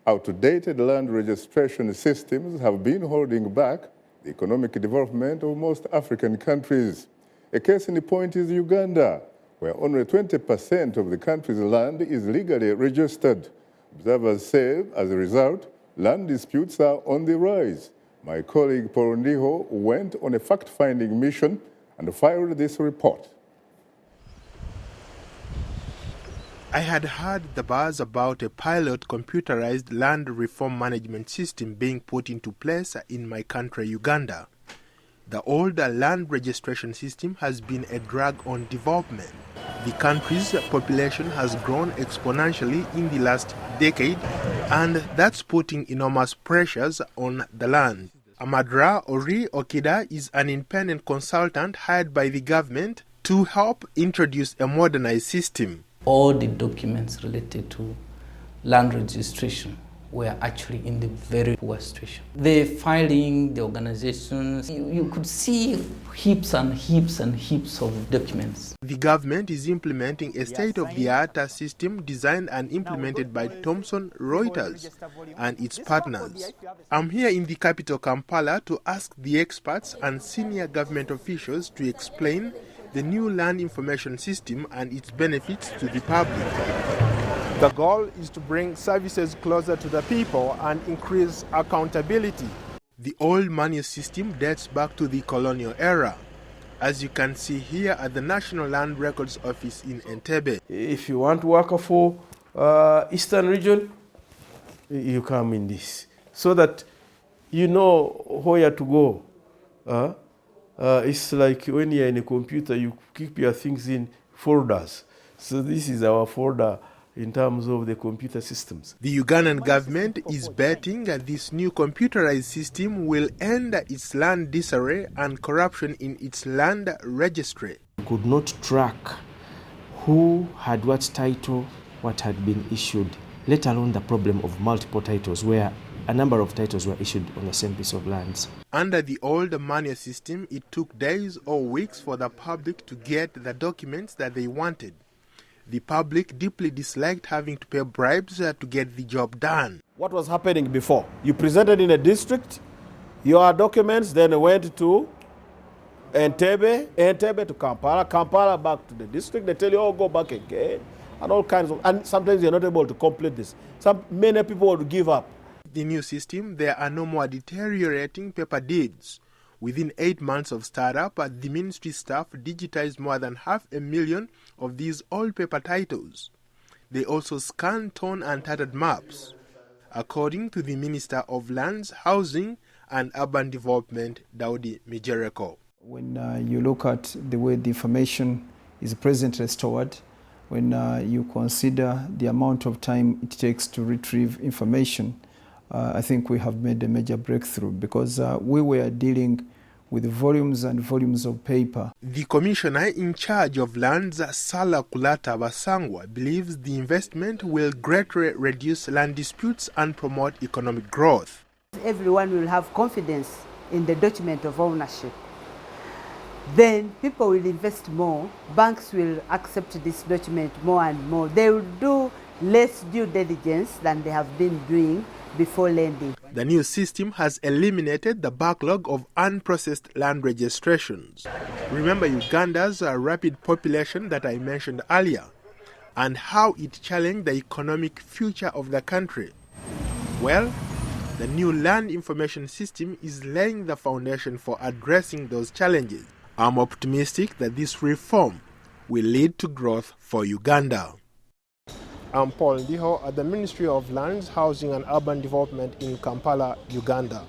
Outdated land registration systems have been holding back the economic development of most African countries. A case in point is Uganda, where only 20% of the country's land is legally registered. Observers say, as a result, land disputes are on the rise. My colleague Paul Ndiho went on a fact-finding mission and filed this report. I had heard the buzz about a pilot computerized land reform management system being put into place in my country, Uganda. The old land registration system has been a drag on development. The country's population has grown exponentially in the last decade, and that's putting enormous pressures on the land. Amadra Ori Okida is an independent consultant hired by the government to help introduce a modernized system. All the documents related to land registration were actually in the very poor situation. The filing, the organizations, you could see heaps and heaps and heaps of documents. The government is implementing a state-of-the-art system designed and implemented by Thomson Reuters and its partners. I'm here in the capital Kampala to ask the experts and senior government officials to explain the new land information system and its benefits to the public. The goal is to bring services closer to the people and increase accountability. The old manual system dates back to the colonial era, as you can see here at the National Land Records Office in Entebbe. If you want to work for Eastern region, you come in this, so that you know where to go. It's like when you're in a computer, you keep your things in folders. So this is our folder in terms of the computer systems. The Ugandan government is betting that this new computerized system will end its land disarray and corruption in its land registry. We could not track who had what title, what had been issued, let alone the problem of multiple titles where a number of titles were issued on the same piece of lands. Under the old manual system, it took days or weeks for the public to get the documents that they wanted. The public deeply disliked having to pay bribes to get the job done. What was happening before? You presented in a district, your documents then went to Entebbe to Kampala, Kampala back to the district. They tell you, oh, go back again, and all kinds of, and sometimes you're not able to complete this. Many people would give up. The new system, there are no more deteriorating paper deeds. Within 8 months of startup, the ministry staff digitized more than 500,000 of these old paper titles. They also scanned torn and tattered maps. According to the Minister of Lands, Housing and Urban Development, Daudi Mijereko. When you look at the way the information is presently stored, when you consider the amount of time it takes to retrieve information, I think we have made a major breakthrough, because we were dealing with volumes and volumes of paper. The commissioner in charge of lands, Sala Kulata Basangwa, believes the investment will greatly reduce land disputes and promote economic growth. Everyone will have confidence in the document of ownership. Then people will invest more, banks will accept this document more and more. They will do less due diligence than they have been doing before lending. The new system has eliminated the backlog of unprocessed land registrations. Remember Uganda's rapid population that I mentioned earlier, and how it challenged the economic future of the country. Well, the new land information system is laying the foundation for addressing those challenges. I'm optimistic that this reform will lead to growth for Uganda. I'm Paul Ndiho at the Ministry of Lands, Housing and Urban Development in Kampala, Uganda.